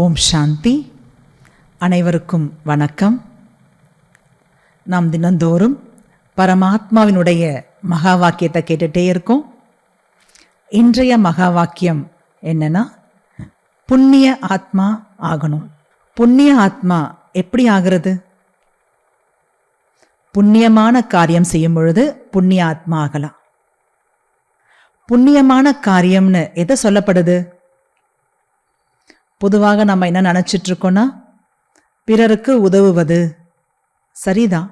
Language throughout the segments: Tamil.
ஓம் சாந்தி. அனைவருக்கும் வணக்கம். நாம் தினந்தோறும் பரமாத்மாவினுடைய மகா வாக்கியத்தை கேட்டுகிட்டே இருக்கோம். இன்றைய மகா வாக்கியம் என்னன்னா, புண்ணிய ஆத்மா ஆகணும். புண்ணிய ஆத்மா எப்படி ஆகிறது? புண்ணியமான காரியம் செய்யும் பொழுது புண்ணிய ஆத்மா ஆகலாம். புண்ணியமான காரியம்னு எதை சொல்லப்படுது? பொதுவாக நம்ம என்ன நினச்சிட்டு இருக்கோன்னா, பிறருக்கு உதவுவது சரிதான்.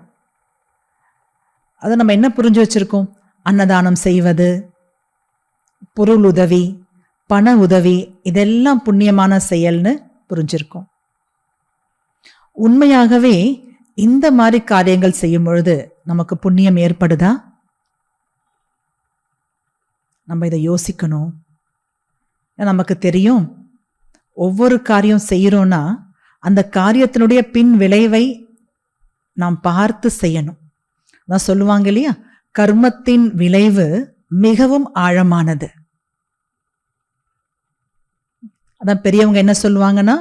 அதை நம்ம என்ன புரிஞ்சு வச்சிருக்கோம்? அன்னதானம் செய்வது, பொருள் உதவி, பண உதவி, இதெல்லாம் புண்ணியமான செயல்னு புரிஞ்சிருக்கோம். உண்மையாகவே இந்த மாதிரி காரியங்கள் செய்யும் பொழுது நமக்கு புண்ணியம் ஏற்படுதா? நம்ம இதை யோசிக்கணும். நமக்கு தெரியும், ஒவ்வொரு காரியம் செய்கிறோன்னா அந்த காரியத்தினுடைய பின் விளைவை நாம் பார்த்து செய்யணும். அதான் சொல்லுவாங்க இல்லையா, கர்மத்தின் விளைவு மிகவும் ஆழமானது. அதான் பெரியவங்க என்ன சொல்லுவாங்கன்னா,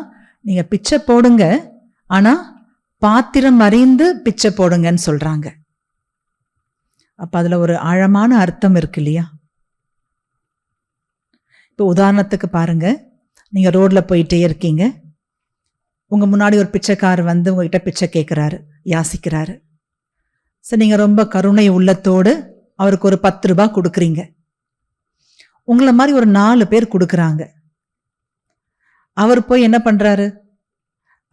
நீங்க பிச்சை போடுங்க, ஆனா பாத்திரம் அறிந்து பிச்சை போடுங்கன்னு சொல்றாங்க. அப்ப அதுல ஒரு ஆழமான அர்த்தம் இருக்கு இல்லையா? இப்போ உதாரணத்துக்கு பாருங்க, நீங்க ரோட்ல போயிட்டே இருக்கீங்க, உங்க முன்னாடி ஒரு பிச்சைக்காரர் வந்து உங்ககிட்ட பிச்சை கேட்கிறாரு, யாசிக்கிறாரு. சரி, நீங்க ரொம்ப கருணை உள்ளத்தோடு அவருக்கு ஒரு 10 ரூபாய் கொடுக்குறீங்க. உங்களை மாதிரி ஒரு 4 பேர் கொடுக்குறாங்க. அவர் போய் என்ன பண்றாரு?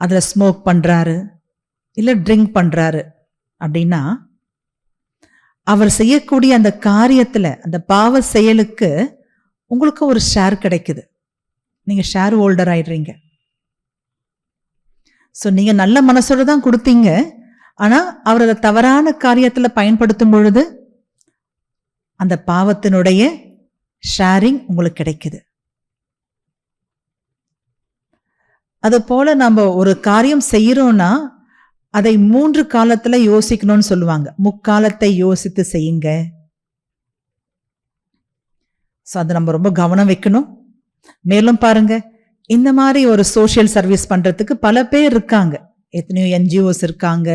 அதுல ஸ்மோக் பண்றாரு, இல்ல ட்ரிங்க் பண்றாரு அப்படின்னா, அவர் செய்யக்கூடிய அந்த காரியத்துல, அந்த பாவ செயலுக்கு உங்களுக்கு ஒரு ஷேர் கிடைக்குது. நீங்க ஷேர் ஹோல்டர் ஆயிடுறீங்க. ஸோ நீங்க நல்ல மனசோட தான் கொடுத்தீங்க, ஆனா அவர் அதை தவறான காரியத்துல பயன்படுத்தும் பொழுது அந்த பாவத்தினுடைய ஷேரிங் உங்களுக்கு கிடைக்குது. அது போல நம்ம ஒரு காரியம் செய்யறோம்னா அதை 3 காலத்துல யோசிக்கணும்னு சொல்லுவாங்க. முக்காலத்தை யோசித்து செய்யுங்க. ஸோ அதை நம்ம ரொம்ப கவனம் வைக்கணும். மேலும் பாருங்க, இந்த மாதிரி ஒரு சோஷியல் சர்வீஸ் பண்றதுக்கு பல பேர் இருக்காங்க. எத்தனையோ என்ஜிஓஸ் இருக்காங்க,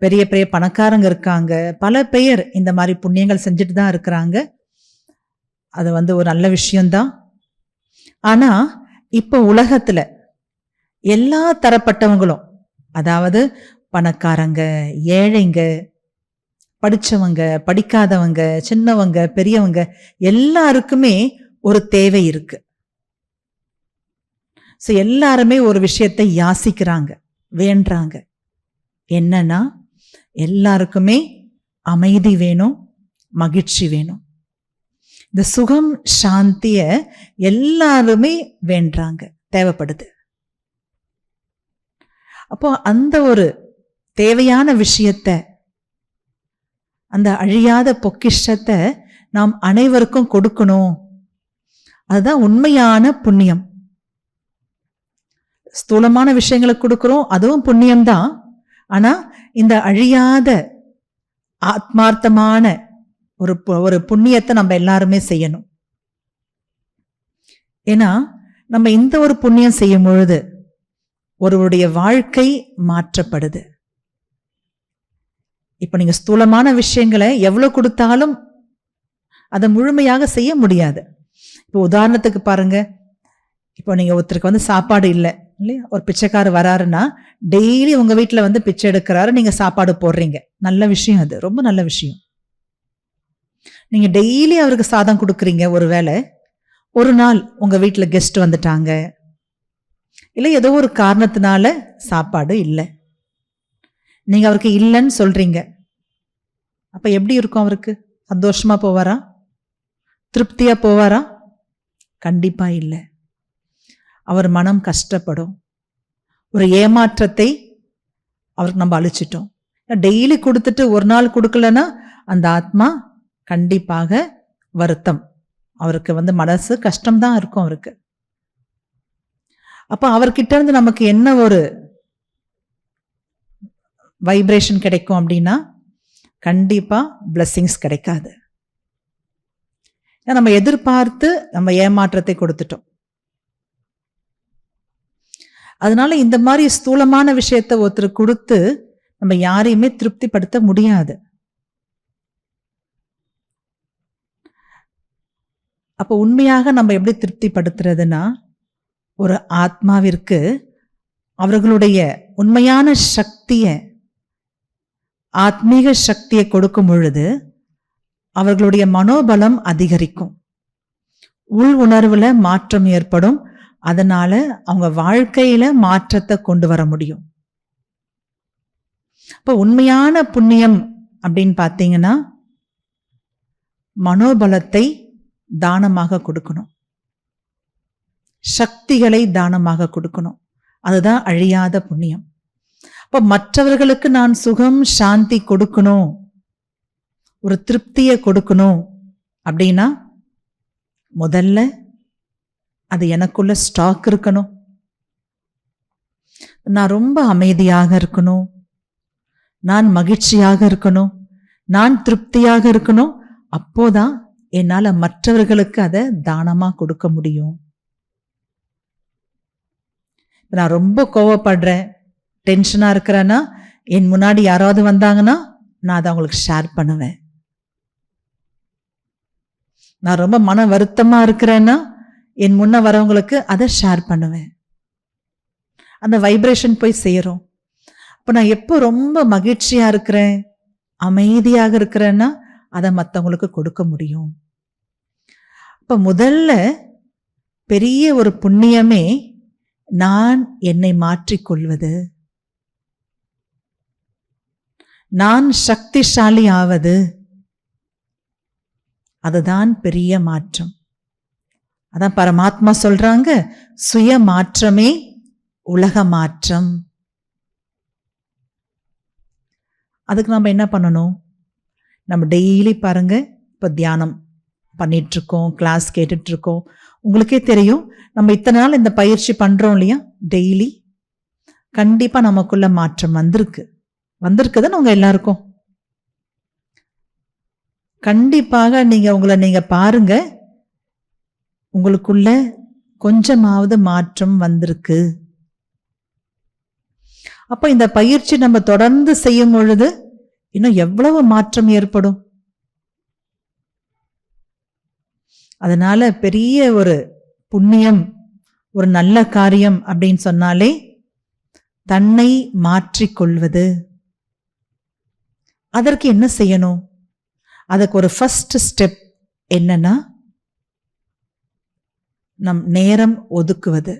பெரிய பெரிய பணக்காரங்க இருக்காங்க, பல பேர் இந்த மாதிரி புண்ணியங்கள் செஞ்சுட்டு தான் இருக்கிறாங்க. அது ஒரு நல்ல விஷயம்தான். ஆனா இப்போ உலகத்துல எல்லா தரப்பட்டவங்களும், அதாவது பணக்காரங்க, ஏழைங்க, படிச்சவங்க, படிக்காதவங்க, சின்னவங்க, பெரியவங்க, எல்லாருக்குமே ஒரு தேவை இருக்கு. ஸோ எல்லாருமே ஒரு விஷயத்தை யாசிக்கிறாங்க, வேண்டாங்க. என்னன்னா, எல்லாருக்குமே அமைதி வேணும், மகிழ்ச்சி வேணும். இந்த சுகம் சாந்திய எல்லாருமே வேண்டாங்க, தேவைப்படுது. அப்போ அந்த ஒரு தேவையான விஷயத்த, அந்த அழியாத பொக்கிஷத்தை நாம் அனைவருக்கும் கொடுக்கணும். அதுதான் உண்மையான புண்ணியம். ஸ்தூலமான விஷயங்களை கொடுக்கிறோம், அதுவும் புண்ணியம்தான். ஆனா இந்த அழியாத ஆத்மார்த்தமான ஒரு புண்ணியத்தை நம்ம எல்லாருமே செய்யணும். ஏன்னா நம்ம இந்த ஒரு புண்ணியம் செய்யும் பொழுது ஒருவருடைய வாழ்க்கை மாற்றப்படுது. இப்ப நீங்க ஸ்தூலமான விஷயங்களை எவ்வளவு கொடுத்தாலும் அதை முழுமையாக செய்ய முடியாது. இப்போ உதாரணத்துக்கு பாருங்க, இப்போ நீங்க ஒருத்தருக்கு சாப்பாடு இல்லை இல்லையா, ஒரு பிச்சைக்காரர் வராருன்னா டெய்லி உங்க வீட்டுல பிச்சை எடுக்கிறாரு, நீங்க சாப்பாடு போடுறீங்க, நல்ல விஷயம், அது ரொம்ப நல்ல விஷயம். நீங்க டெய்லி அவருக்கு சாதம் கொடுக்குறீங்க. ஒருவேளை ஒரு நாள் உங்க வீட்டுல கெஸ்ட் வந்துட்டாங்க, இல்லை ஏதோ ஒரு காரணத்தினால சாப்பாடு இல்லை, நீங்க அவருக்கு இல்லைன்னு சொல்றீங்க. அப்ப எப்படி இருக்கும்? அவருக்கு சந்தோஷமா போவாரா? திருப்தியா போவாரா? கண்டிப்பா இல்லை. அவர் மனம் கஷ்டப்படும். ஒரு ஏமாற்றத்தை அவருக்கு நம்ம அழிச்சிட்டோம். டெய்லி கொடுத்துட்டு ஒரு நாள் கொடுக்கலன்னா அந்த ஆத்மா கண்டிப்பாக வருத்தம், அவருக்கு மனசு கஷ்டம்தான் இருக்கும் அவருக்கு. அப்ப அவர்கிட்ட இருந்து நமக்கு என்ன ஒரு வைப்ரேஷன் கிடைக்கும் அப்படின்னா, கண்டிப்பா பிளெஸிங்ஸ் கிடைக்காது. நம்ம எதிர்பார்த்து நம்ம ஏமாற்றத்தை கொடுத்துட்டோம். அதனால இந்த மாதிரி ஸ்தூலமான விஷயத்த ஒருத்தர் கொடுத்து நம்ம யாரையுமே திருப்திப்படுத்த முடியாது. அப்போ உண்மையாக நம்ம எப்படி திருப்திப்படுத்துறதுன்னா, ஒரு ஆத்மாவிற்கு அவர்களுடைய உண்மையான சக்திய, ஆத்மீக சக்தியை கொடுக்கும் பொழுது அவர்களுடைய மனோபலம் அதிகரிக்கும், உள் உணர்வுல மாற்றம் ஏற்படும். அதனால அவங்க வாழ்க்கையில மாற்றத்தை கொண்டு வர முடியும். இப்ப உண்மையான புண்ணியம் அப்படின்னு பார்த்தீங்கன்னா, மனோபலத்தை தானமாக கொடுக்கணும், சக்திகளை தானமாக கொடுக்கணும். அதுதான் அழியாத புண்ணியம். அப்ப மற்றவர்களுக்கு நான் சுகம் சாந்தி கொடுக்கணும், ஒரு திருப்தியை கொடுக்கணும் அப்படின்னா முதல்ல அது எனக்குள்ள ஸ்டாக் இருக்கணும். நான் ரொம்ப அமைதியாக இருக்கணும், நான் மகிழ்ச்சியாக இருக்கணும், நான் திருப்தியாக இருக்கணும். அப்போதான் என்னால மற்றவர்களுக்கு அதை தானமா கொடுக்க முடியும். நான் ரொம்ப கோவப்படுறேன், டென்ஷனா இருக்கிறேன்னா என் முன்னாடி யாராவது வந்தாங்கன்னா நான் அதை அவங்களுக்கு ஷேர் பண்ணுவேன். நான் ரொம்ப மன வருத்தமா இருக்கிறேன்னா என் முன்ன வரவங்களுக்கு அதை ஷேர் பண்ணுவேன். அந்த வைப்ரேஷன் போய் சேரும். அப்ப நான் எப்போ ரொம்ப மகிழ்ச்சியா இருக்கிறேன், அமைதியாக இருக்கிறேன்னா அதை மற்றவங்களுக்கு கொடுக்க முடியும். அப்ப முதல்ல பெரிய ஒரு புண்ணியமே நான் என்னை மாற்றிக்கொள்வது, நான் சக்திசாலி ஆவது. அதுதான் பெரிய மாற்றம். அதான் பரமாத்மா சொல்றாங்க, சுய மாற்றமே உலக மாற்றம். அதுக்கு நம்ம என்ன பண்ணணும்? நம்ம டெய்லி பாருங்க, இப்போ தியானம் பண்ணிட்டு இருக்கோம், கிளாஸ் கேட்டுட்டு இருக்கோம். உங்களுக்கே தெரியும், நம்ம இத்தனை நாள் இந்த பயிற்சி பண்றோம் இல்லையா, டெய்லி கண்டிப்பா நமக்குள்ள மாற்றம் வந்திருக்குதுன்னு உங்க எல்லாருக்கும் கண்டிப்பாக நீங்க பாருங்க, உங்களுக்குள்ள கொஞ்சமாவது மாற்றம் வந்திருக்கு. அப்ப இந்த பயிற்சி நம்ம தொடர்ந்து செய்யும் பொழுது இன்னும் எவ்வளவு மாற்றம் ஏற்படும். அதனால பெரிய ஒரு புண்ணியம், ஒரு நல்ல காரியம் அப்படின்னு சொன்னாலே தன்னை மாற்றிக்கொள்வது. அதற்கு என்ன செய்யணும்? அதுக்கு ஒரு ஃபர்ஸ்ட் ஸ்டெப் என்னன்னா, நம் நேரம் ஒதுக்குவது.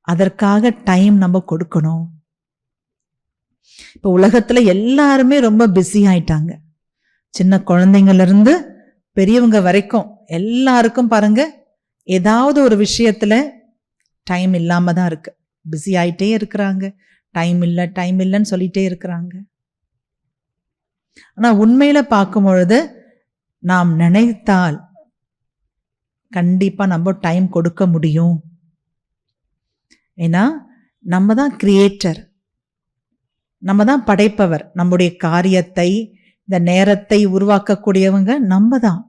அதற்காக டைம் நம்ம கொடுக்கணும். இப்ப உலகத்துல எல்லாருமே ரொம்ப பிஸி ஆயிட்டாங்க. சின்ன குழந்தைங்கள்ல இருந்து பெரியவங்க வரைக்கும் எல்லாருக்கும் பாருங்க, ஏதாவது ஒரு விஷயத்துல டைம் இல்லாம தான் இருக்கு. பிஸி ஆயிட்டே இருக்கிறாங்க, டைம் இல்லைன்னு சொல்லிட்டே இருக்கிறாங்க. ஆனா உண்மையில பார்க்கும் பொழுது நாம் நினைத்தால் கண்டிப்பா நம்ம டைம் கொடுக்க முடியும். ஏன்னா நம்ம தான் கிரியேட்டர், நம்ம தான் படைப்பவர். நம்முடைய காரியத்தை, இந்த நேரத்தை உருவாக்கக்கூடியவங்க நம்ம தான்.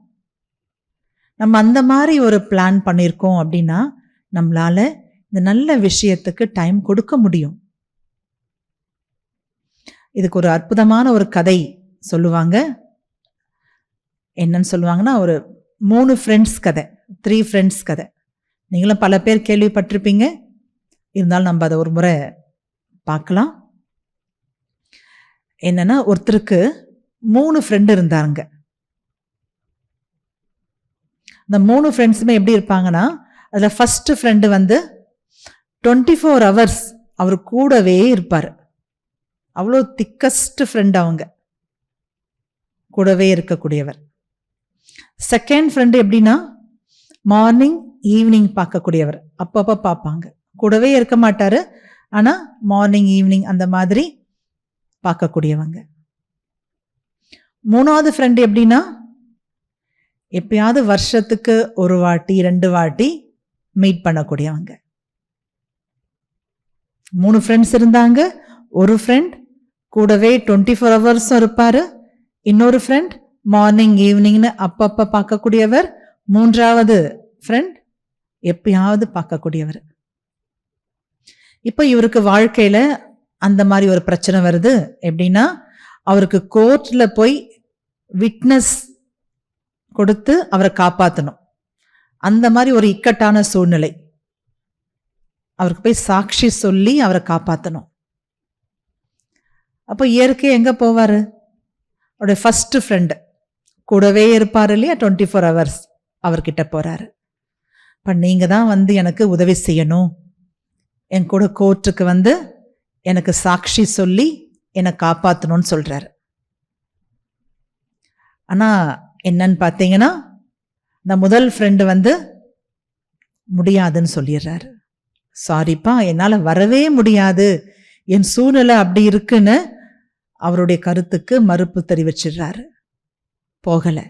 நம்ம அந்த மாதிரி ஒரு பிளான் பண்ணியிருக்கோம் அப்படின்னா நம்மளால இந்த நல்ல விஷயத்துக்கு டைம் கொடுக்க முடியும். இதுக்கு ஒரு அற்புதமான ஒரு கதை சொல்லுவாங்க. என்னன்னு சொல்லுவாங்கன்னா, ஒரு 3 ஃப்ரெண்ட்ஸ் கதை, 3 ஃப்ரெண்ட்ஸ் கதை. நீங்களும் பல பேர் கேள்விப்பட்டிருப்பீங்க, இருந்தாலும் நம்ம அதை ஒரு முறை பார்க்கலாம். என்னன்னா, ஒருத்தருக்கு 3 ஃப்ரெண்டு இருந்தாங்க. அந்த 3 ஃப்ரெண்ட்ஸுமே எப்படி இருப்பாங்கன்னா, அதுல ஃபர்ஸ்ட் ஃப்ரெண்டு 24 hours அவர் கூடவே இருப்பார். அவ்வளோ திக்கஸ்ட் ஃப்ரெண்ட், அவங்க கூடவே இருக்கக்கூடியவர். செகண்ட் ஃப்ரெண்டு எப்படின்னா, மார்னிங் ஈவினிங் பார்க்கக்கூடியவர். அப்பப்போ பார்ப்பாங்க, கூடவே இருக்க மாட்டாரு, ஆனா மார்னிங் ஈவினிங் அந்த மாதிரி பார்க்கக்கூடியவங்க. மூணாவது ஃப்ரெண்டு எப்படின்னா, எப்பயாவது வருஷத்துக்கு 1 வாட்டி 2 வாட்டி மீட் பண்ணக்கூடியவங்க. 3 ஃப்ரெண்ட்ஸ் இருந்தாங்க. ஒரு ஃப்ரெண்ட் கூடவே 24 hours இருப்பாரு. இன்னொரு ஃப்ரெண்ட் மார்னிங் ஈவினிங்னு அப்பப்ப பார்க்கக்கூடியவர். 3வது ஃப்ரெண்ட் எப்பயாவது பார்க்கக்கூடியவர். இப்போ இவருக்கு வாழ்க்கையில அந்த மாதிரி ஒரு பிரச்சனை வருது. எப்படின்னா, அவருக்கு கோர்ட்ல போய் விட்னஸ் கொடுத்து அவரை காப்பாற்றணும். அந்த மாதிரி ஒரு இக்கட்டான சூழ்நிலை. அவருக்கு போய் சாட்சி சொல்லி அவரை காப்பாற்றணும். அப்போ இயற்கையை எங்க போவாரு? அவருடைய ஃபர்ஸ்ட் ஃப்ரெண்டு கூடவே இருப்பார் இல்லையா, 24 hours அவர்கிட்ட போறாரு. இப்போ நீங்க தான் எனக்கு உதவி செய்யணும், என் கூட கோர்ட்டுக்கு எனக்கு சாட்சி சொல்லி என்னை காப்பாற்றணும்னு சொல்றாரு. ஆனா என்னன்னு பார்த்தீங்கன்னா, இந்த முதல் ஃப்ரெண்டு முடியாதுன்னு சொல்லிடுறாரு. சாரிப்பா, என்னால் வரவே முடியாது, என் சூழ்நிலை அப்படி இருக்குன்னு அவருடைய கருத்துக்கு மறுப்பு தெரிவிச்சிடுறாரு. போகலை.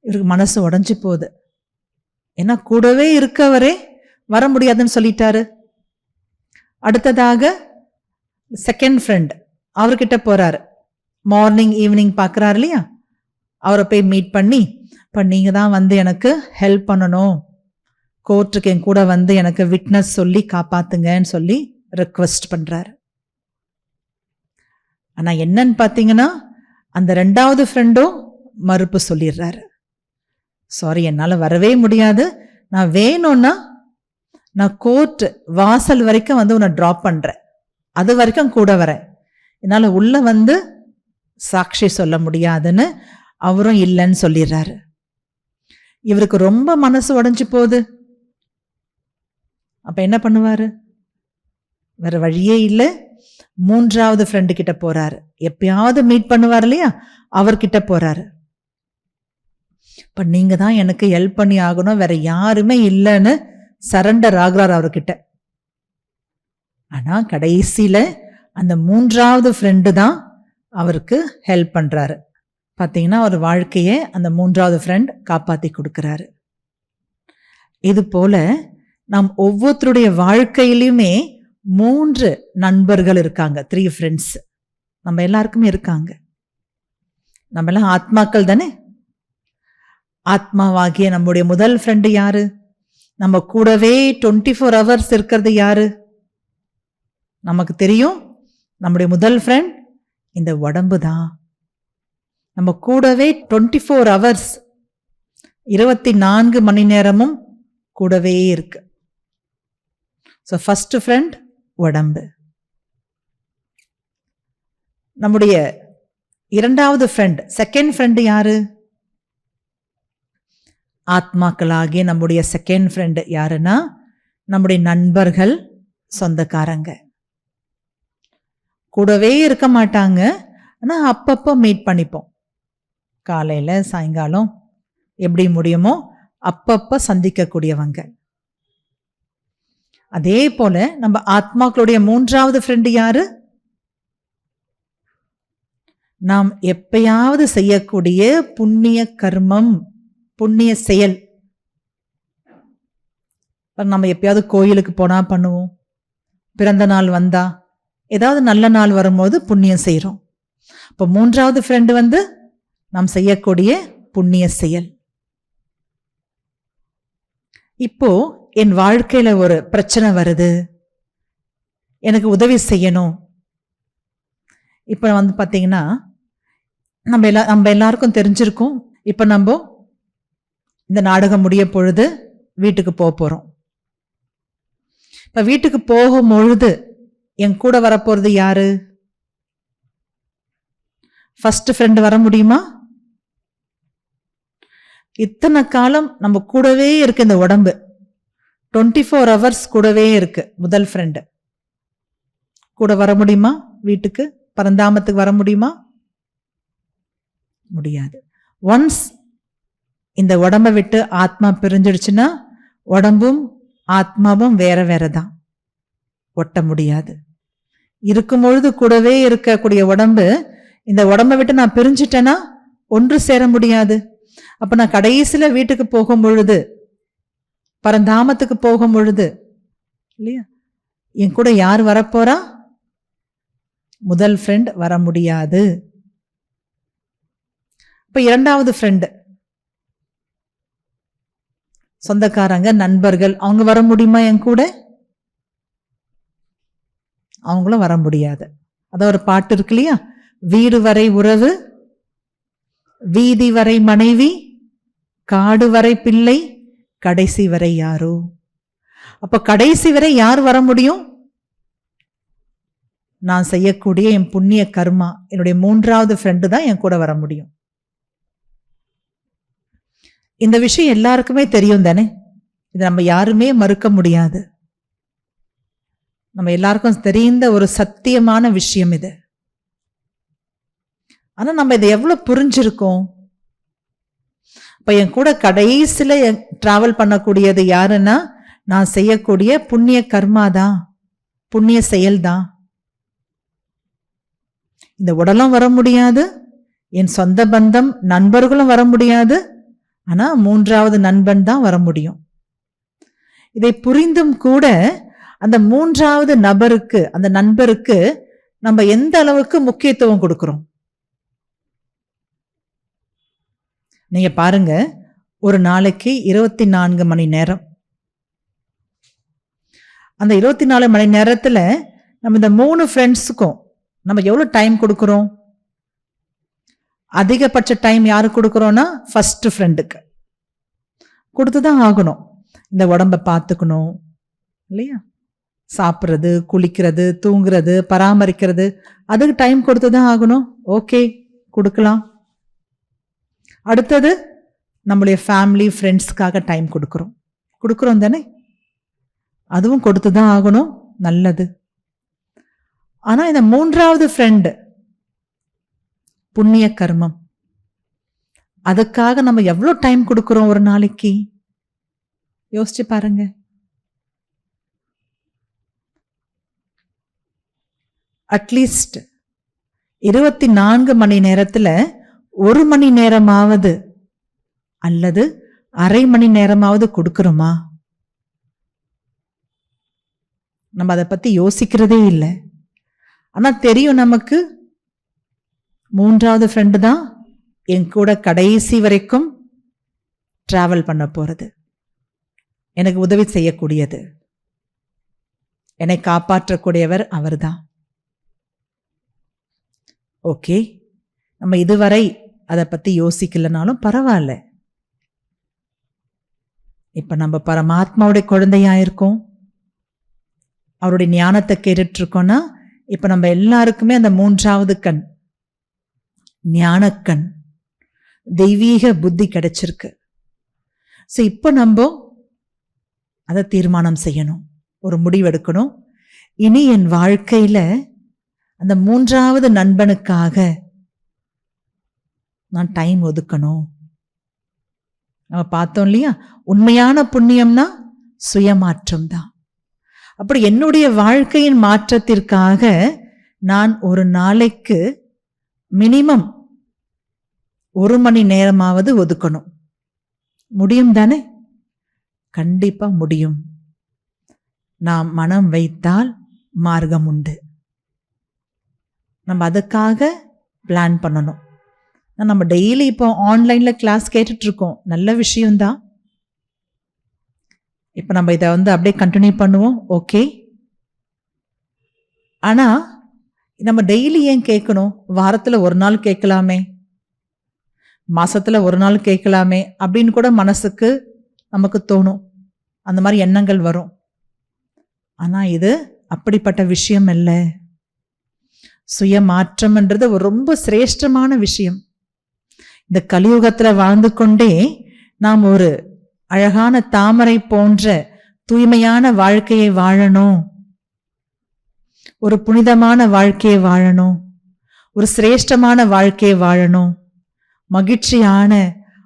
இவருக்கு மனசு உடஞ்சி போகுது. ஏன்னா கூடவே இருக்கவரே வர முடியாதுன்னு சொல்லிட்டாரு. அடுத்ததாக செகண்ட் ஃப்ரெண்ட் அவர்கிட்ட போறாரு. மார்னிங் ஈவினிங் பார்க்குறாரு இல்லையா, அவரை போய் மீட் பண்ணி, இப்போ நீங்கள் தான் எனக்கு ஹெல்ப் பண்ணணும், கோர்ட்டுக்கு என் கூட எனக்கு விட்னஸ் சொல்லி காப்பாத்துங்கன்னு சொல்லி ரெக்வெஸ்ட் பண்றாரு. ஆனா என்னன்னு பார்த்தீங்கன்னா, அந்த 2வது ஃப்ரெண்டும் மறுப்பு சொல்லிடுறாரு. சாரி, என்னால் வரவே முடியாது, நான் வேணும்னா நான் கோர்ட் வாசல் வரைக்கும் உன்னை ட்ராப் பண்றேன், அது வரைக்கும் கூட வரேன், என்னால் உள்ள சாட்சி சொல்ல முடியாதுன்னு அவரும் இல்லைன்னு சொல்லிடுறாரு. இவருக்கு ரொம்ப மனசு உடைஞ்சு போகுது. அப்ப என்ன பண்ணுவாரு? வேற வழியே இல்லை, 3வது ஃப்ரெண்டு கிட்ட போறாரு. எப்பயாவது மீட் பண்ணுவார் இல்லையா, அவர்கிட்ட போறாரு. இப்ப நீங்க தான் எனக்கு ஹெல்ப் பண்ணி ஆகணும், வேற யாருமே இல்லைன்னு சரண்டர் ஆகுறாரு அவர்கிட்ட. ஆனா கடைசியில அந்த 3வது ஃப்ரெண்டு தான் அவருக்கு ஹெல்ப் பண்றாரு. பார்த்தீங்கன்னா அவர் வாழ்க்கையை அந்த 3வது ஃப்ரெண்ட் காப்பாத்தி கொடுக்கிறாரு. இது போல நாம் ஒவ்வொருத்தருடைய வாழ்க்கையிலுமே 3 நண்பர்கள் இருக்காங்க, 3 ஃப்ரெண்ட்ஸ் நம்ம எல்லாருக்குமே இருக்காங்க. நம்ம எல்லாம் ஆத்மாக்கள் தானே. ஆத்மாவாகிய நம்முடைய முதல் ஃப்ரெண்டு யாரு? நம்ம கூடவே 24 hours இருக்கிறது யாரு? நமக்கு தெரியும், நம்முடைய முதல் ஃப்ரெண்ட் இந்த உடம்பு தான். நம்ம கூடவே 24 hours 24 மணி நேரமும் கூடவே இருக்கு. ஸோ ஃபர்ஸ்ட் ஃப்ரெண்ட் உடம்பு. நம்முடைய 2வது ஃப்ரெண்ட், செகண்ட் ஃப்ரெண்டு யாரு? ஆத்மாக்களாகிய நம்முடைய செகண்ட் ஃப்ரெண்டு யாருன்னா நம்முடைய நண்பர்கள், சொந்தக்காரங்க. கூடவே இருக்க மாட்டாங்க, ஆனா அப்பப்போ மீட் பண்ணிப்போம். காலையில சாயங்காலம் எப்படி முடியுமோ அப்பப்ப சந்திக்கக்கூடியவங்க. அதே போல நம்ம ஆத்மாக்களுடைய 3வது ஃப்ரெண்டு யாரு? நாம் எப்பயாவது செய்யக்கூடிய புண்ணிய கர்மம், புண்ணிய செயல். நம்ம எப்பயாவது கோயிலுக்கு போனா பண்ணுவோம், பிறந்த நாள் வந்தா, ஏதாவது நல்ல நாள் வரும்போது புண்ணியம் செய்யறோம். இப்போ 3வது ஃப்ரெண்டு நாம் செய்யக்கூடிய புண்ணிய செயல். இப்போ என் வாழ்க்கையில ஒரு பிரச்சனை வருது, எனக்கு உதவி செய்யணும். இப்ப பாத்தீங்கன்னா நம்ம எல்லாருக்கும் தெரிஞ்சிருக்கும், இப்ப நம்ம இந்த நாடகம் முடிய பொழுது வீட்டுக்கு போறோம். இப்ப வீட்டுக்கு போகும் பொழுது என் கூட வரப்போறது யாரு? ஃபர்ஸ்ட் ஃப்ரெண்ட் வர முடியுமா? இத்தனை காலம் நம்ம கூடவே இருக்கு இந்த உடம்பு, 24 hours கூடவே இருக்கு முதல் ஃப்ரெண்டு. கூட வர முடியுமா? வீட்டுக்கு பரந்தாமத்துக்கு வர முடியுமா? முடியாது. ஒன்ஸ் இந்த உடம்பை விட்டு ஆத்மா பிரிஞ்சிடுச்சுன்னா உடம்பும் ஆத்மாவும் வேற வேற தான், ஒட்ட முடியாது. இருக்கும் பொழுது கூடவே இருக்கக்கூடிய உடம்பு, இந்த உடம்பை விட்டு நான் பிரிஞ்சிட்டேன்னா ஒன்று சேர முடியாது. அப்ப நான் கடைசியில வீட்டுக்கு போகும் பொழுது, பரந்தாமத்துக்கு போகும் பொழுது இல்லையா, என் கூட யார் வரப்போறா? முதல் ஃப்ரெண்ட் வர முடியாது. இப்ப 2வது ஃப்ரெண்டு, சொந்தக்காரங்க, நண்பர்கள், அவங்க வர முடியுமா என் கூட? அவங்களும் வர முடியாது. அதான் ஒரு பாட்டு இருக்கு இல்லையா, வீடு வரை உறவு, வீதி வரை மனைவி, காடு வரை பிள்ளை, கடைசி வரை யாரோ. அப்ப கடைசி வரை யார் வர முடியும்? நான் செய்யக்கூடிய என் புண்ணிய கர்மா, என்னுடைய 3வது ஃப்ரெண்டு தான் என் கூட வர முடியும். இந்த விஷயம் எல்லாருக்குமே தெரியும் தானே, இது நம்ம யாருமே மறுக்க முடியாது. நம்ம எல்லாருக்கும் தெரிந்த ஒரு சத்தியமான விஷயம் இது. ஆனா நம்ம இதை எவ்வளவு புரிஞ்சிருக்கோம்? இப்ப என் கூட கடைசியில டிராவல் பண்ணக்கூடியது யாருன்னா, நான் செய்யக்கூடிய புண்ணிய கர்மா தான், புண்ணிய செயல் தான். இந்த உடலும் வர முடியாது, என் சொந்த பந்தம் நண்பர்களும் வர முடியாது, ஆனா 3வது நண்பன் தான் வர முடியும். இதை புரிந்தும் கூட அந்த 3வது நபருக்கு, அந்த நண்பருக்கு நம்ம எந்த அளவுக்கு முக்கியத்துவம் கொடுக்கிறோம்? நீங்க பாருங்க, ஒரு நாளைக்கு 24 மணி நேரம். அந்த 24 மணி நேரத்துல நம்ம இந்த 3 ஃப்ரெண்ட்ஸுக்கும் நம்ம எவ்வளவு டைம் கொடுக்கிறோம்? அதிகபட்ச டைம் யாருக்கு கொடுக்கிறோம்னா, ஃபர்ஸ்ட் ஃப்ரெண்டுக்கு கொடுத்துதான் ஆகணும். இந்த உடம்ப பார்த்துக்கணும் இல்லையா, சாப்பிட்றது, குளிக்கிறது, தூங்குறது, பராமரிக்கிறது, அதுக்கு டைம் கொடுத்துதான் ஆகணும். ஓகே, கொடுக்கலாம். அடுத்தது நம்மளுடைய ஃபேமிலி ஃப்ரெண்ட்ஸ்க்காக டைம் கொடுக்குறோம் தானே, அதுவும் கொடுத்துதான் ஆகணும், நல்லது. ஆனா இந்த 3வது ஃப்ரெண்டு புண்ணிய கர்மம், அதுக்காக நம்ம எவ்வளவு டைம் கொடுக்கிறோம் ஒரு நாளைக்கு? யோசிச்சு பாருங்க. அட்லீஸ்ட் 24 மணி நேரத்துல 1 மணி நேரமாவது அல்லது அரை மணி நேரமாவது கொடுக்கிறோமா? நம்ம அதை பத்தி யோசிக்கிறதே இல்லை. ஆனா தெரியும் நமக்கு, 3வது ஃப்ரெண்டு தான் என் கூட கடைசி வரைக்கும் டிராவல் பண்ண போறது, எனக்கு உதவி செய்யக்கூடியது, என்னை காப்பாற்றக்கூடியவர் அவர்தான். ஓகே, நம்ம இதுவரை அதை பத்தி யோசிக்கலனாலும் பரவாயில்ல. இப்ப நம்ம பரமாத்மாவுடைய குழந்தையா இருக்கோம், அவருடைய ஞானத்தை கேட்டுட்டு இருக்கோம்னா, இப்ப நம்ம எல்லாருக்குமே அந்த 3வது கண், ஞானக்கண், தெய்வீக புத்தி கிடைச்சிருக்கு. ஸோ இப்போ நம்ம அதை தீர்மானம் செய்யணும், ஒரு முடிவெடுக்கணும். இனி என் வாழ்க்கையில அந்த 3வது நண்பனுக்காக நான் டைம் ஒதுக்கணும். நம்ம பார்த்தோம் இல்லையா, உண்மையான புண்ணியம்னா சுயமாற்றம் தான். அப்படி என்னுடைய வாழ்க்கையின் மாற்றத்திற்காக நான் ஒரு நாளைக்கு மினிமம் 1 மணி நேரமாவது ஒதுக்கணும். முடியும் தானே? கண்டிப்பா முடியும். நாம் மனம் வைத்தால் மார்க்கம் உண்டு. நம்ம அதுக்காக பிளான் பண்ணணும். நம்ம டெய்லி இப்போ ஆன்லைன்ல கிளாஸ் கேட்டுட்டு இருக்கோம், நல்ல விஷயம்தான். இப்போ நம்ம இதை அப்படியே கண்டினியூ பண்ணுவோம், ஓகே. ஆனா நம்ம டெய்லி ஏன் கேட்கணும்? வாரத்துல ஒரு நாள் கேட்கலாமே, மாசத்துல ஒரு நாள் கேட்கலாமே அப்படின்னு கூட மனசுக்கு நமக்கு தோணும், அந்த மாதிரி எண்ணங்கள் வரும். ஆனா இது அப்படிப்பட்ட விஷயம் இல்லை. சுய மாற்றம்ன்றது ஒரு ரொம்ப சிரேஷ்டமான விஷயம். இந்த கலியுகத்துல வாழ்ந்து கொண்டே நாம் ஒரு அழகான தாமரை போன்ற தூய்மையான வாழ்க்கையை வாழணும், ஒரு புனிதமான வாழ்க்கையை வாழணும், ஒரு சிரேஷ்டமான வாழ்க்கையை வாழணும், மகிழ்ச்சியான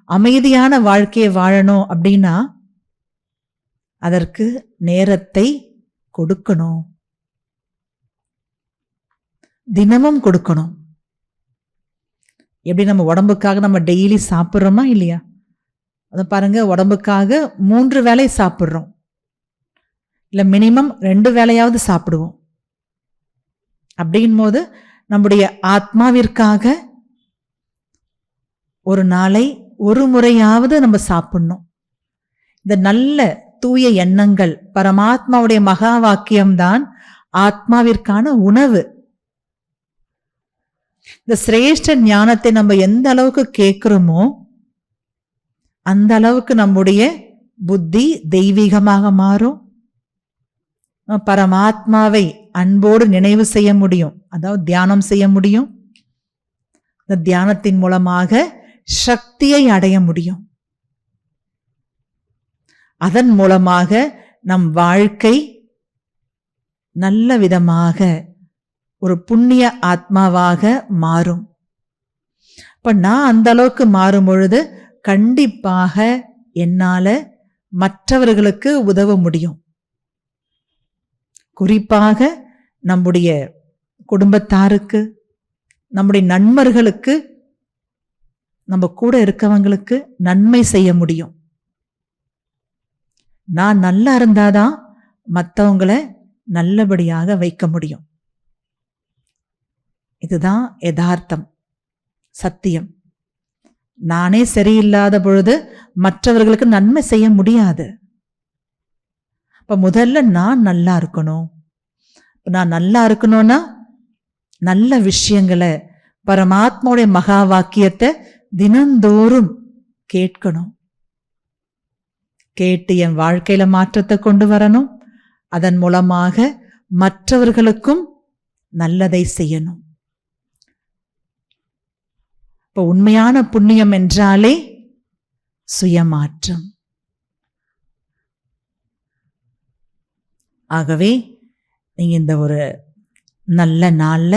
அமைதியான வாழ்க்கையை வாழணும் அப்படின்னா அதற்கு நேரத்தை கொடுக்கணும், தினமும் கொடுக்கணும். எப்படி நம்ம உடம்புக்காக நம்ம டெய்லி சாப்பிட்றோமா இல்லையா? அதை பாருங்க, உடம்புக்காக 3 வேளை சாப்பிட்றோம், இல்லை மினிமம் 2 வேளையாவது சாப்பிடுவோம். அப்படின் போது நம்முடைய ஆத்மாவிற்காக ஒரு நாளை ஒரு முறையாவது நம்ம சாப்பிடணும். இந்த நல்ல தூய எண்ணங்கள், பரமாத்மாவுடைய மகா வாக்கியம்தான் ஆத்மாவிற்கான உணவு. இந்த சிரேஷ்ட ஞானத்தை நம்ம எந்த அளவுக்கு கேட்கிறோமோ அந்த அளவுக்கு நம்முடைய புத்தி தெய்வீகமாக மாறும். பரமாத்மாவை அன்போடு நினைவு செய்ய முடியும், அதாவது தியானம் செய்ய முடியும். இந்த தியானத்தின் மூலமாக சக்தியை அடைய முடியும். அதன் மூலமாக நம் வாழ்க்கை நல்ல விதமாக ஒரு புண்ணிய ஆத்மாவாக மாறும். இப்ப நான் அந்த அளவுக்கு மாறும் பொழுது கண்டிப்பாக என்னால மற்றவர்களுக்கு உதவ முடியும். குறிப்பாக நம்முடைய குடும்பத்தாருக்கு, நம்முடைய நண்பர்களுக்கு, நம்ம கூட இருக்கவங்களுக்கு நன்மை செய்ய முடியும். நான் நல்லா இருந்தாதான் மற்றவங்களை நல்லபடியாக வைக்க முடியும். இதுதான் யதார்த்தம், சத்தியம். நானே சரியில்லாத பொழுது மற்றவர்களுக்கு நன்மை செய்ய முடியாது. இப்ப முதல்ல நான் நல்லா இருக்கணும். நான் நல்லா இருக்கணும்னா நல்ல விஷயங்களை, பரமாத்மாவுடைய மகா வாக்கியத்தை தினந்தோறும் கேட்கணும். கேட்டு என் வாழ்க்கையில மாற்றத்தை கொண்டு வரணும். அதன் மூலமாக மற்றவர்களுக்கும் நல்லதை செய்யணும். இப்ப உண்மையான புண்ணியம் என்றாலே சுயமாற்றம். ஆகவே நீங்க இந்த ஒரு நல்ல நாள்ல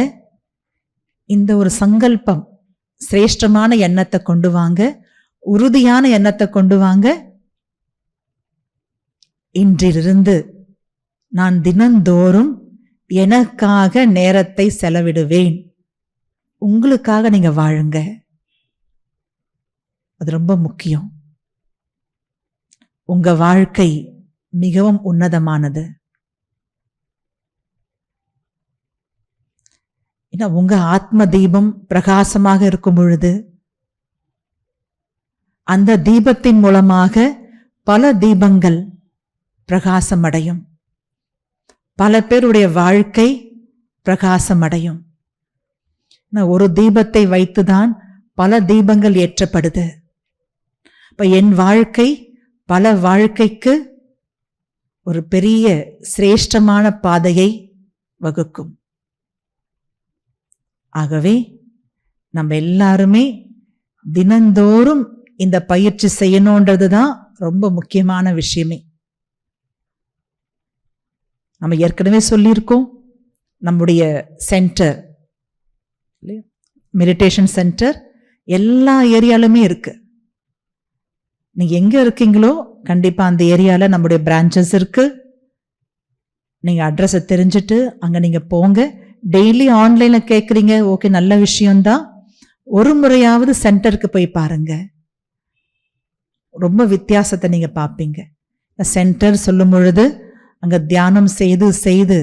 இந்த ஒரு சங்கல்பம், சிரேஷ்டமான எண்ணத்தை கொண்டு வாங்க, உறுதியான எண்ணத்தை கொண்டு வாங்க. இன்றிலிருந்து நான் தினந்தோறும் எனக்காக நேரத்தை செலவிடுவேன். உங்களுக்காக நீங்க வாழுங்க, அது ரொம்ப முக்கியம். உங்க வாழ்க்கை மிகவும் உன்னதமானது. ஏன்னா உங்க ஆத்ம தீபம் பிரகாசமாக இருக்கும் பொழுது அந்த தீபத்தின் மூலமாக பல தீபங்கள் பிரகாசம் அடையும். பல பேருடைய வாழ்க்கை பிரகாசம் அடையும். ஒரு தீபத்தை வைத்துதான் பல தீபங்கள் ஏற்றப்படுது. இப்ப என் வாழ்க்கை பல வாழ்க்கைக்கு ஒரு பெரிய சிரேஷ்டமான பாதையை வகுக்கும். ஆகவே நம்ம எல்லாருமே தினந்தோறும் இந்த பயிற்சி செய்யணுன்றதுதான் ரொம்ப முக்கியமான விஷயமே. நம்ம ஏற்கனவே சொல்லியிருக்கோம், நம்முடைய சென்டர், மெடிடேஷன் சென்டர் எல்லா ஏரியாலுமே இருக்கு. நீங்க எங்க இருக்கீங்களோ கண்டிப்பா அந்த ஏரியால நம்முடைய பிரான்ச்சஸ் இருக்கு. நீங்க அட்ரஸை தெரிஞ்சுட்டு அங்க நீங்க போங்க. டெய்லி ஆன்லைன்ல கேட்குறீங்க, ஓகே, நல்ல விஷயம்தான். ஒரு முறையாவது சென்டருக்கு போய் பாருங்க, ரொம்ப வித்தியாசத்தை நீங்க பார்ப்பீங்க. சென்டர் சொல்லும் பொழுது அங்க தியானம் செய்து செய்து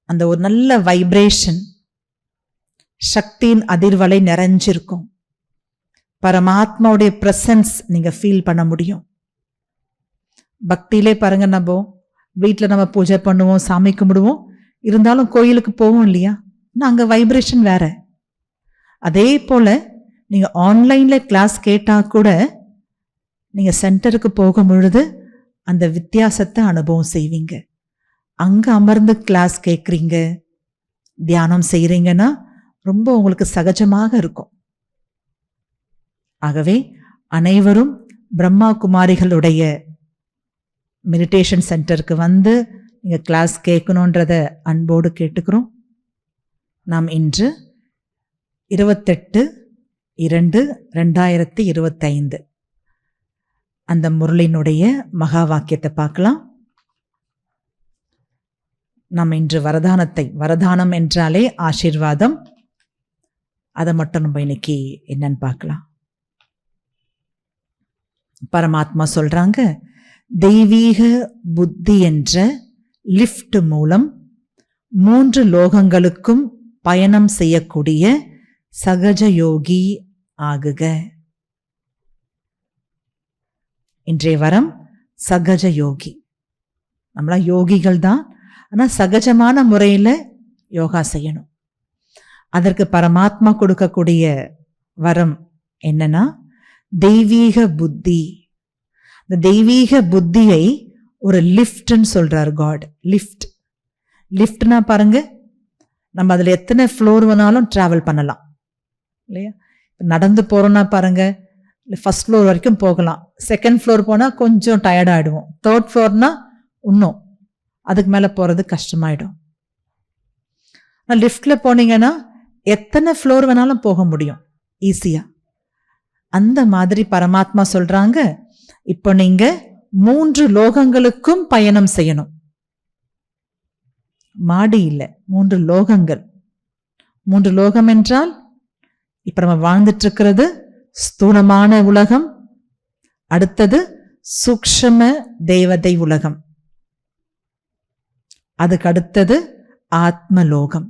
அந்த ஒரு நல்ல வைப்ரேஷன், சக்தியின் அதிர்வலை நிறைஞ்சிருக்கும். பரமாத்மாவுடைய பிரசன்ஸ் நீங்க ஃபீல் பண்ண முடியும். பக்தியிலே பாருங்க, நம்ம வீட்டில் நம்ம பூஜை பண்ணுவோம், சாமி கும்பிடுவோம், இருந்தாலும் கோயிலுக்கு போவோம் இல்லையா, அங்க வைப்ரேஷன் வேற. அதே போல நீங்க ஆன்லைன்ல கிளாஸ் கேட்டா கூட நீங்க சென்டருக்கு போகும் பொழுது அந்த வித்தியாசத்தை அனுபவம் செய்வீங்க. அங்க அமர்ந்து கிளாஸ் கேட்குறீங்க, தியானம் செய்யறீங்கன்னா ரொம்ப உங்களுக்கு சகஜமாக இருக்கும். ஆகவே அனைவரும் பிரம்மா குமாரிகளுடைய மெடிடேஷன் சென்டருக்கு வந்து நீங்க கிளாஸ் கேட்கணுன்றத அன்போடு கேட்டுக்கிறோம். நாம் இன்று 28/2/2025 அந்த முரளினுடைய மகா வாக்கியத்தை பார்க்கலாம். நாம் இன்று வரதானம் என்றாலே ஆசீர்வாதம், அதை மட்டும் நம்ம இன்னைக்கு என்னன்னு பார்க்கலாம். பரமாத்மா சொல்றாங்க, தெய்வீக புத்தி என்ற லிஃப்ட் மூலம் 3 லோகங்களுக்கும் பயணம் செய்யக்கூடிய சகஜ யோகி ஆகுக. இன்றைய வரம் சகஜ யோகி. நம்மளா யோகிகள் தான், ஆனால் சகஜமான முறையில் யோகா செய்யணும். அதற்கு பரமாத்மா கொடுக்கக்கூடிய வரம் என்னன்னா தெய்வீக புத்தி. இந்த தெய்வீக புத்தியை ஒரு லிஃப்ட்னு சொல்றாரு காட். லிஃப்ட்னா பாருங்க, நம்ம அதில் எத்தனை ஃப்ளோர் வேணாலும் ட்ராவல் பண்ணலாம் இல்லையா? நடந்து போகிறோன்னா பாருங்க, ஃபர்ஸ்ட் ஃப்ளோர் வரைக்கும் போகலாம். செகண்ட் ஃப்ளோர் போனால் கொஞ்சம் டயர்ட் ஆகிடுவோம். தேர்ட் ஃப்ளோர்னா இன்னும் அதுக்கு மேலே போகிறது கஷ்டமாயிடும். லிஃப்டில் போனீங்கன்னா எத்தனை ஃப்ளோர் வேணாலும் போக முடியும் ஈஸியாக. அந்த மாதிரி பரமாத்மா சொல்கிறாங்க, இப்போ நீங்கள் 3 லோகங்களுக்கும் பயணம் செய்யணும். மாடி இல்லை, 3 லோகங்கள். 3 லோகம் என்றால் இப்ப நம்ம வாழ்ந்துட்டு இருக்கிறது ஸ்தூலமான உலகம், அடுத்தது சூக்ஷ்ம தேவதை உலகம், அதுக்கு அடுத்தது ஆத்மலோகம்.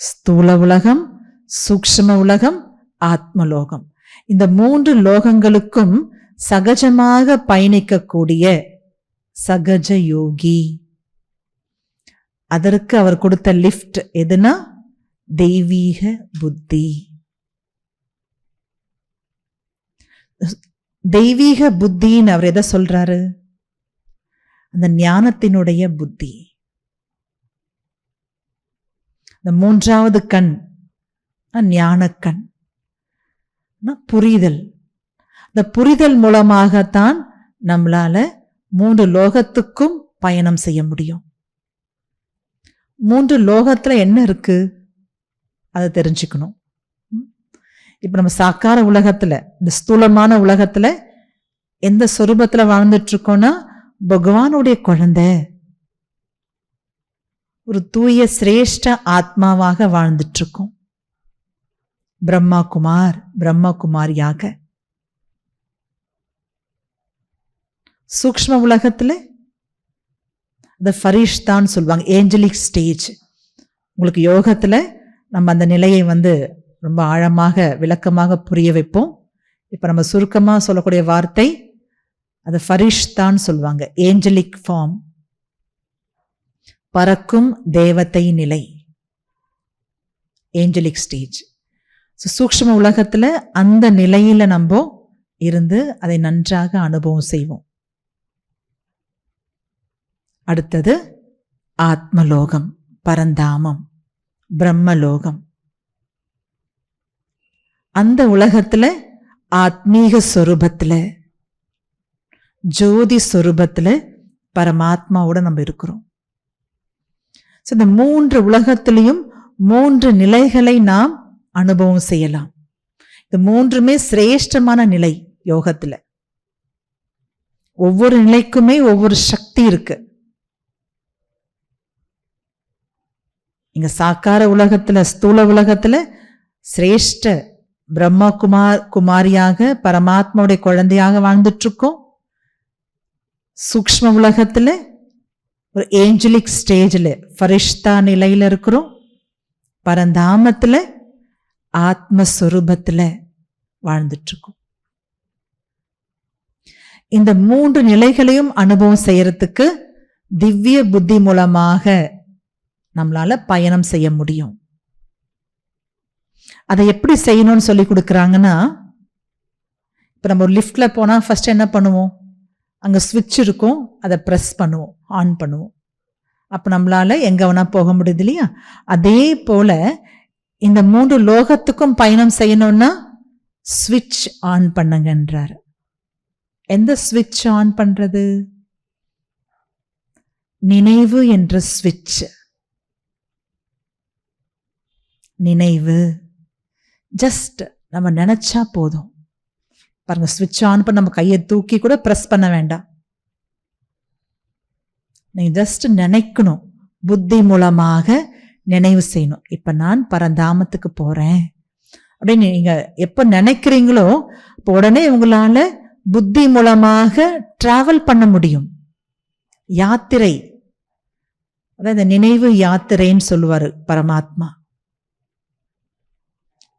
ஸ்தூல உலகம், சூக்ஷ்ம உலகம், ஆத்மலோகம். இந்த 3 லோகங்களுக்கும் சகஜமாக பயணிக்கக்கூடிய சகஜ யோகி. அதற்கு அவர் கொடுத்த லிஃப்ட் எதுனா தெய்வீக புத்தி. தெய்வீக புத்தின்னு அவர் எதை சொல்றாரு? அந்த ஞானத்தினுடைய புத்தி. இந்த 3வது கண் ஞானக்கண், புரிதல். இந்த புரிதல் மூலமாகத்தான் நம்மளால 3 லோகத்துக்கும் பயணம் செய்ய முடியும். 3 லோகத்துல என்ன இருக்கு அதை தெரிஞ்சுக்கணும். இப்ப நம்ம சாக்கார உலகத்துல, இந்த ஸ்தூலமான உலகத்துல எந்த சொரூபத்துல வாழ்ந்துட்டு இருக்கோம்னா பகவானுடைய குழந்தை, ஒரு தூய சிரேஷ்ட ஆத்மாவாக வாழ்ந்துட்டு இருக்கோம். பிரம்மா குமார், பிரம்மா குமாரியாக. சூக்ஷ்ம உலகத்துல இந்த ஃபரிஷ்தான் சொல்லுவாங்க, ஏஞ்சலிக் ஸ்டேஜ். உங்களுக்கு யோகத்துல நம்ம அந்த நிலையை ரொம்ப ஆழமாக விளக்கமாக புரிய வைப்போம். இப்ப நம்ம சுருக்கமா சொல்லக்கூடிய வார்த்தை அது ஃபரிஷ்தான் சொல்லுவாங்க, ஏஞ்சலிக் ஃபார்ம், பறக்கும் தேவதை நிலை, ஏஞ்சலிக் ஸ்டேஜ். சூக்ஷ்ம உலகத்துல அந்த நிலையில நம்ம இருந்து அதை நன்றாக அனுபவம் செய்வோம். அடுத்தது ஆத்மலோகம், பரந்தாமம், பிரம்மலோகம். அந்த உலகத்துல ஆத்மீக சொரூபத்துல, ஜோதி சொரூபத்துல பரமாத்மாவோட நம்ம இருக்கிறோம். இந்த 3 உலகத்திலையும் 3 நிலைகளை நாம் அனுபவம் செய்யலாம். இது 3மே சிரேஷ்டமான நிலை யோகத்துல. ஒவ்வொரு நிலைக்குமே ஒவ்வொரு சக்தி இருக்கு. இங்க சாக்கார உலகத்துல, ஸ்தூல உலகத்துல சிரேஷ்ட பிரம்மா குமாரியாக பரமாத்மாவுடைய குழந்தையாக வாழ்ந்துட்டு இருக்கோம். சூக்ஷ்ம உலகத்துல ஒரு ஏஞ்சலிக் ஸ்டேஜ்ல ஃபரிஷ்தா நிலையில இருக்கிறோம். பரந்தாமத்துல ஆத்மஸ்வரூபத்துல வாழ்ந்துட்டு இருக்கோம். இந்த 3 நிலைகளையும் அனுபவம் செய்யறதுக்கு திவ்ய புத்தி மூலமாக நம்மளால பயணம் செய்ய முடியும். அதை எப்படி செய்யணும்னு சொல்லி கொடுக்குறாங்கன்னா, இப்ப நம்ம ஒரு லிஃப்ட்ல போனா ஃபர்ஸ்ட் என்ன பண்ணுவோம்? அங்க ஸ்விட்ச் இருக்கும், அதை பிரஸ் பண்ணுவோம், ஆன் பண்ணுவோம். அப்ப நம்மளால எங்க வேணா போக முடியுது இல்லையா? அதே போல இந்த 3 லோகத்துக்கும் பயணம் செய்யணும்னா ஸ்விட்ச் ஆன் பண்ணுங்கன்றார். எந்த ஸ்விட்ச் ஆன் பண்றது? நினைவு என்ற ஸ்விட்ச். நினைவு ஜஸ்ட் நம்ம நினைச்சா போதும். பாருங்க, ஸ்விட்ச் ஆன் பண்ண நம்ம கையை தூக்கி கூட பிரஸ் பண்ண வேண்டாம். நீங்க ஜஸ்ட் நினைக்கணும், புத்தி மூலமாக நினைவு செய்யணும். இப்ப நான் பரந்தாமத்துக்கு போறேன் அப்படின்னு நீங்க எப்ப நினைக்கிறீங்களோ அப்போ உடனே உங்களால புத்தி மூலமாக டிராவல் பண்ண முடியும். யாத்திரை, அதாவது நினைவு யாத்திரைன்னு சொல்லுவாரு பரமாத்மா.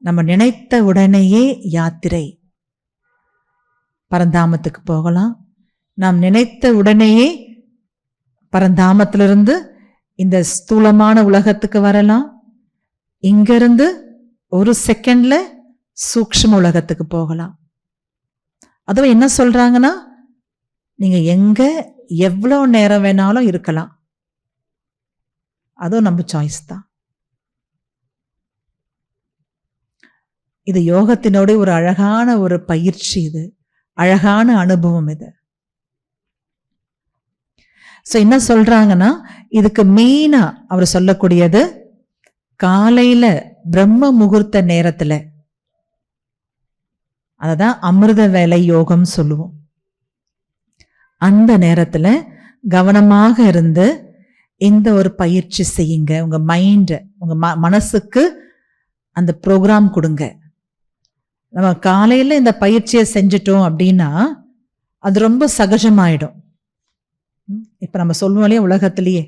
நம்ம நினைத்த உடனேயே யாத்திரை, பரந்தாமத்துக்கு போகலாம். நாம் நினைத்த உடனேயே பரந்தாமத்திலிருந்து இந்த ஸ்தூலமான உலகத்துக்கு வரலாம். இங்கிருந்து ஒரு செகண்ட்ல சூக்ஷ்ம உலகத்துக்கு போகலாம். அதுவும் என்ன சொல்றாங்கன்னா, நீங்க எங்க எவ்வளவு நேரம் வேணாலும் இருக்கலாம். அதுவும் நம்ம சாய்ஸ் தான். இது யோகத்தினோட ஒரு அழகான ஒரு பயிற்சி, இது அழகான அனுபவம் இது. சோ என்ன சொல்றாங்கன்னா, இதுக்கு மெயினா அவர் சொல்லக்கூடியது காலையில பிரம்ம முகூர்த்த நேரத்துல, அததான் அமிர்த வேலை யோகம் சொல்லுவோம். அந்த நேரத்துல கவனமாக இருந்து இந்த ஒரு பயிற்சி செய்யுங்க. உங்க மைண்ட், உங்க மனசுக்கு அந்த ப்ரோக்ராம் கொடுங்க. நம்ம காலையில இந்த பயிற்சியை செஞ்சிட்டோம் அப்படின்னா அது ரொம்ப சகஜமாயிடும். இப்ப நம்ம சொல்லுவோம் இல்லையா, உலகத்திலேயே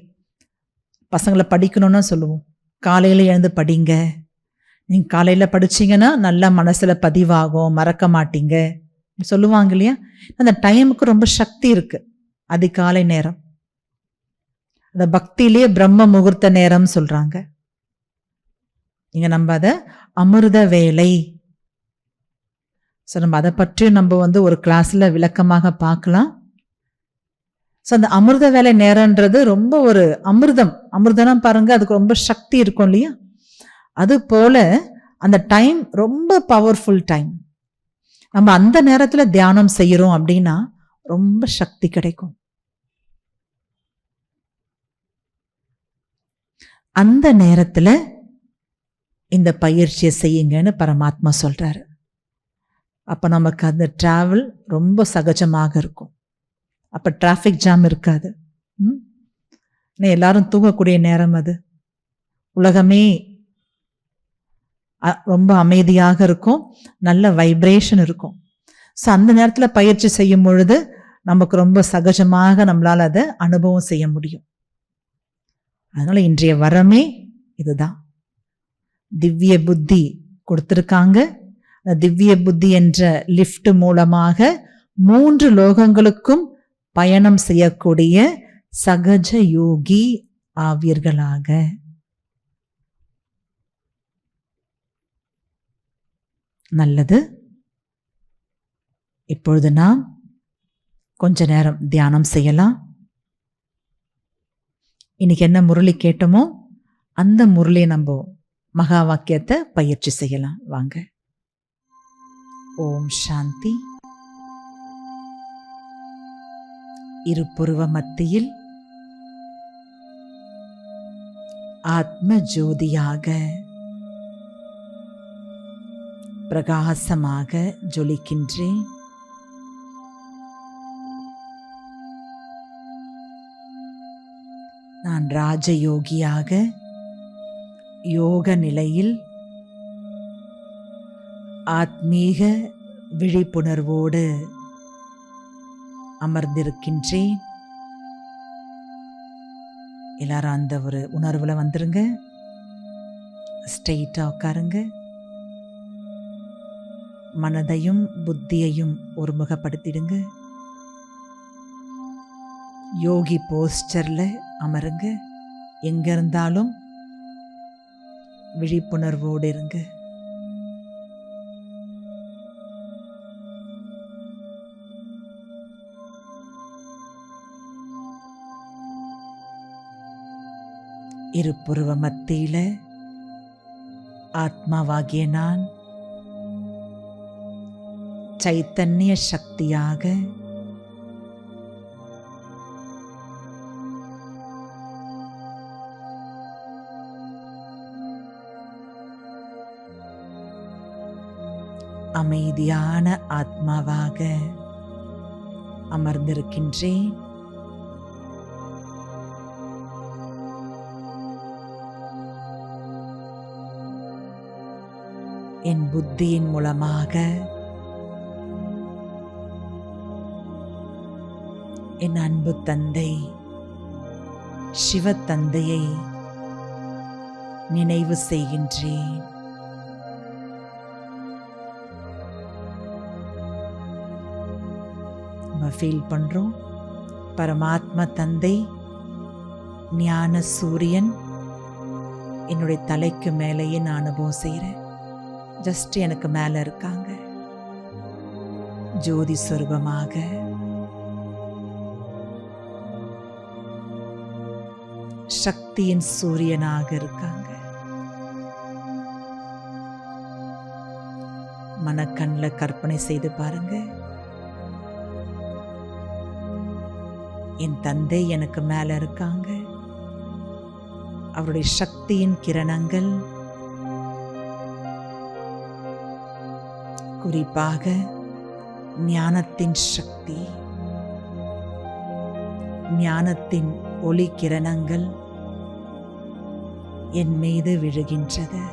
பசங்களை படிக்கணும்னா சொல்லுவோம், காலையில எழுந்து படிங்க. நீங்க காலையில படிச்சீங்கன்னா நல்லா மனசுல பதிவாகும், மறக்க மாட்டீங்க சொல்லுவாங்க இல்லையா. அந்த டைமுக்கு ரொம்ப சக்தி இருக்கு. அதிகாலை நேரம், அந்த பக்தியிலேயே பிரம்ம முகூர்த்த நேரம் சொல்றாங்க. நீங்க நம்ம அத அமிர்த வேலை. ஸோ நம்ம அதை பற்றி நம்ம ஒரு கிளாஸ்ல விளக்கமாக பார்க்கலாம். ஸோ அந்த அமிர்த வேலை நேரம்ன்றது ரொம்ப ஒரு அமிர்தம்னா பாருங்க, அதுக்கு ரொம்ப சக்தி இருக்கும் இல்லையா. அது போல அந்த டைம் ரொம்ப பவர்ஃபுல் டைம். நம்ம அந்த நேரத்துல தியானம் செய்யறோம் அப்படின்னா ரொம்ப சக்தி கிடைக்கும். அந்த நேரத்துல இந்த பயிற்சியை செய்யுங்கன்னு பரமாத்மா சொல்றாரு. அப்ப நமக்கு அந்த டிராவல் ரொம்ப சகஜமாக இருக்கும். அப்ப டிராஃபிக் ஜாம் இருக்காது. எல்லாரும் தூங்கக்கூடிய நேரம் அது. உலகமே ரொம்ப அமைதியாக இருக்கும், நல்ல வைப்ரேஷன் இருக்கும். ஸோ அந்த நேரத்துல பயிற்சி செய்யும் பொழுது நமக்கு ரொம்ப சகஜமாக நம்மளால அதை அனுபவம் செய்ய முடியும். அதனால இன்றைய வரமே இதுதான். திவ்ய புத்தி கொடுத்திருக்காங்க. அந்த திவ்ய புத்தி என்ற லிஃப்ட் மூலமாக 3 லோகங்களுக்கும் பயணம் செய்யக்கூடிய சகஜ யோகி ஆவீர்களாக. நல்லது. இப்பொழுது நாம் கொஞ்ச நேரம் தியானம் செய்யலாம். இன்னைக்கு என்ன முரளி கேட்டோமோ அந்த முரளி நம்ம மகா வாக்கியத்தை பயிற்சி செய்யலாம். வாங்க. ஓம் சாந்தி. இருபுருவ மத்தியில் ஆத்ம ஜோதியாக பிரகாசமாக ஜொலிக்கின்றேன். நான் ராஜயோகியாக யோக நிலையில் ஆத்மீக விழிப்புணர்வோடு அமர்ந்திருக்கின்றேன். எல்லாரும் அந்த ஒரு உணர்வுல வந்துருங்க. ஸ்ட்ரெயிட்டா உட்காருங்க. மனதையும் புத்தியையும் ஒருமுகப்படுத்திடுங்க. யோகி போஸ்டர்ல அமருங்க. எங்க இருந்தாலும் விழிப்புணர்வோடு இருங்க. இருபுருவ மத்தியில ஆத்மாவாகிய நான் சைத்தன்ய சக்தியாக அமைதியான ஆத்மாவாக அமர்ந்திருக்கின்றேன். என் புத்தியின் மூலமாக என் அன்பு தந்தை சிவத்தந்தையை நினைவு செய்கின்றேன். நம்ம ஃபீல் பண்றோம், பரமாத்மா தந்தை ஞான சூரியன் என்னுடைய தலைக்கு மேலேயே நான் அனுபவம் செய்கிறேன். ஜஸ்ட் எனக்கு மேலே இருக்காங்க. ஜோதி சொரூபமாக சக்தியின் சூரியனாக இருக்காங்க. மனக்கண்ணில் கற்பனை செய்து பாருங்க. என் தந்தை எனக்கு மேல இருக்காங்க. அவருடைய சக்தியின் கிரணங்கள் குறிப்பாக ஞானத்தின் சக்தி, ஞானத்தின் ஒளி கிரணங்கள் என் மீது விழுகின்றது.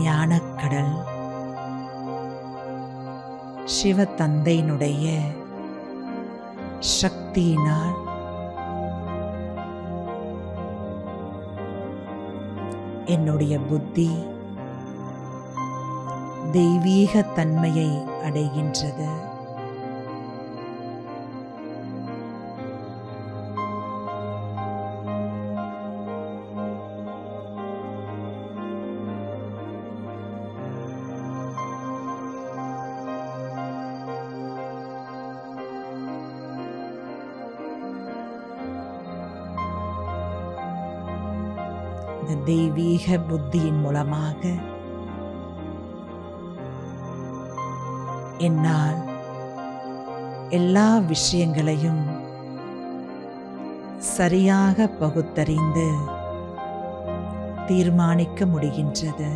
ஞானக்கடல் சிவ தந்தையினுடைய சக்தியினால் என்னுடைய புத்தி தெய்வீக தன்மையை அடைகின்றது. இந்த தெய்வீக புத்தியின் மூலமாக என்னால் எல்லா விஷயங்களையும் சரியாக பகுத்தறிந்து தீர்மானிக்க முடிகின்றது.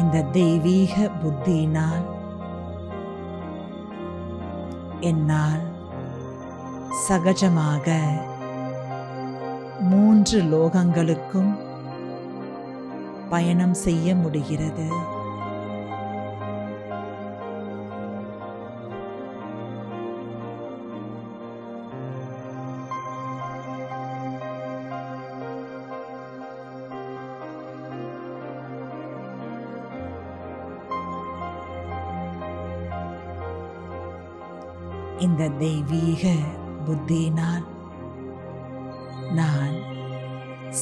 இந்த தெய்வீக புத்தியினால் என்னால் சகஜமாக 3 லோகங்களுக்கும் பயணம் செய்ய முடிகிறது. இந்த தெய்வீக புத்தியினால் நான்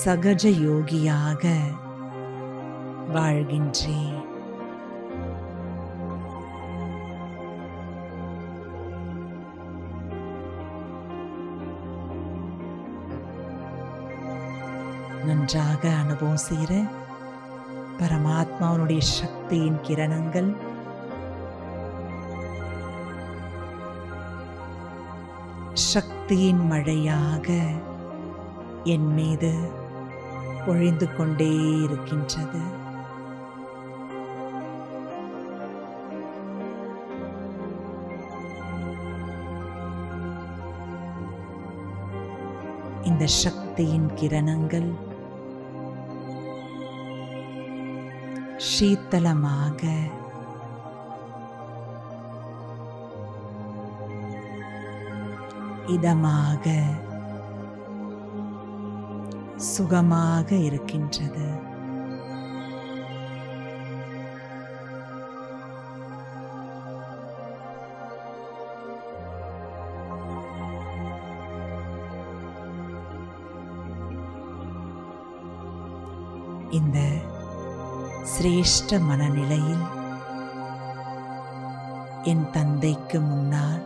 சகஜ யோகியாக வாழ்கின்றேன். நன்றாக அனுபவம் செய்கிற பரமாத்மாவுடைய சக்தியின் கிரணங்கள் சக்தியின் மழையாக என் மீது பொழிந்து கொண்டே இருக்கின்றது. இந்த சக்தியின் கிரணங்கள் சீத்தளமாக இதமாக சுகமாக இருக்கின்றது. இந்த சிரேஷ்ட மனநிலையில் என் தந்தைக்கு முன்னால்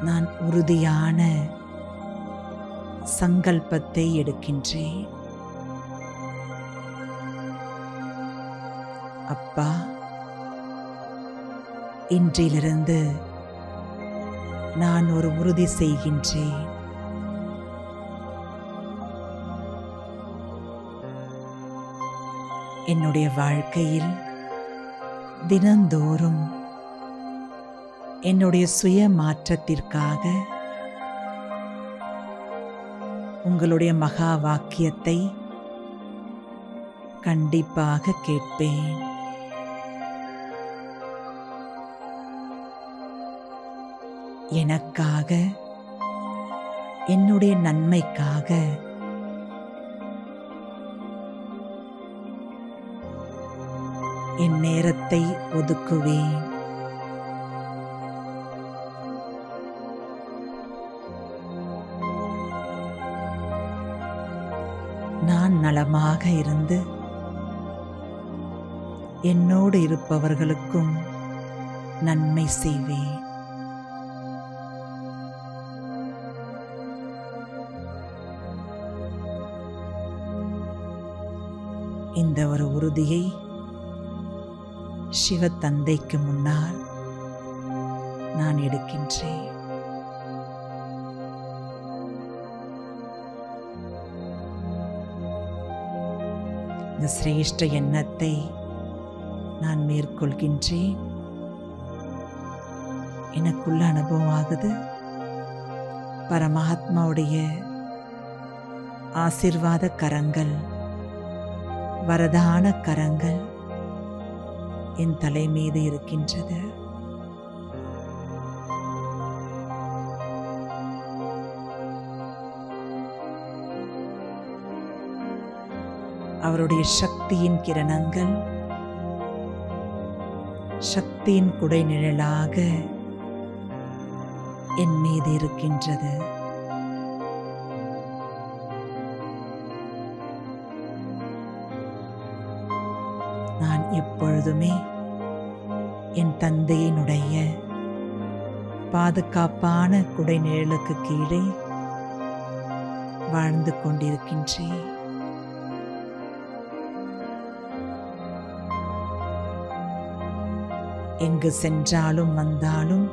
நான் உறுதியான சங்கல்பத்தை எடுக்கின்றேன். அப்பா, இன்றிலிருந்து நான் ஒரு உறுதி செய்கின்றேன். என்னுடைய வாழ்க்கையில் தினந்தோறும் என்னுடைய சுய மாற்றத்திற்காக உங்களுடைய மகா வாக்கியத்தை கண்டிப்பாக கேட்பேன். எனக்காக, என்னுடைய நன்மைக்காக என் நேரத்தை ஒதுக்குவேன். நான் நலமாக இருந்து என்னோடு இருப்பவர்களுக்கும் நன்மை செய்வேன். இந்த ஒரு உறுதியை சிவ தந்தைக்கு முன்னால் நான் எடுக்கின்றேன். இந்த சிரேஷ்ட எண்ணத்தை நான் மேற்கொள்கின்றேன். எனக்குள்ள அனுபவம் ஆகுது. பரமாத்மாவுடைய ஆசீர்வாத கரங்கள், வரதான கரங்கள் என் தலை மீது இருக்கின்றது. அவருடைய சக்தியின் கிரணங்கள் சக்தியின் குடை நிழலாக என் மீது இருக்கின்றது. நான் எப்பொழுதுமே என் தந்தையினுடைய பாதுகாப்பான குடை நிழலுக்கு கீழே வாழ்ந்து கொண்டிருக்கின்றேன். எங்கு சென்றாலும் வந்தாலும்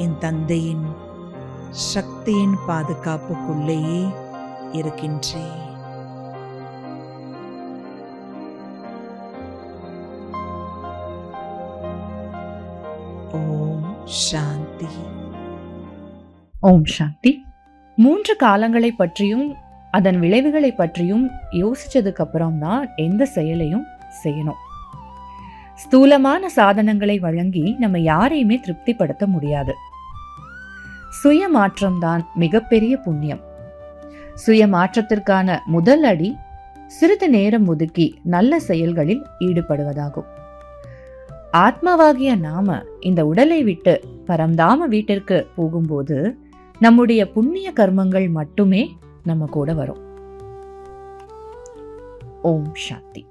என் தந்தையின் சக்தியின் பாதுகாப்புக்குள்ளேயே இருக்கின்றேன். ஓம் சாந்தி. ஓம் சாந்தி. 3 காலங்களை பற்றியும் அதன் விளைவுகளை பற்றியும் யோசிச்சதுக்கு அப்புறம் தான் எந்த செயலையும் செய்யணும். ஸ்தூலமான சாதனங்களை வழங்கி நம்ம யாரையுமே திருப்திப்படுத்த முடியாது. சுய மாற்றம்தான் மிகப்பெரிய புண்ணியம். சுய மாற்றத்திற்கான முதல் அடி சிறிது நேரம் ஒதுக்கி நல்ல செயல்களில் ஈடுபடுவதாகும். ஆத்மாவாகிய நாம இந்த உடலை விட்டு பரந்தாம வீட்டிற்கு போகும்போது நம்முடைய புண்ணிய கர்மங்கள் மட்டுமே நம்ம கூட வரும். ஓம் சாந்தி.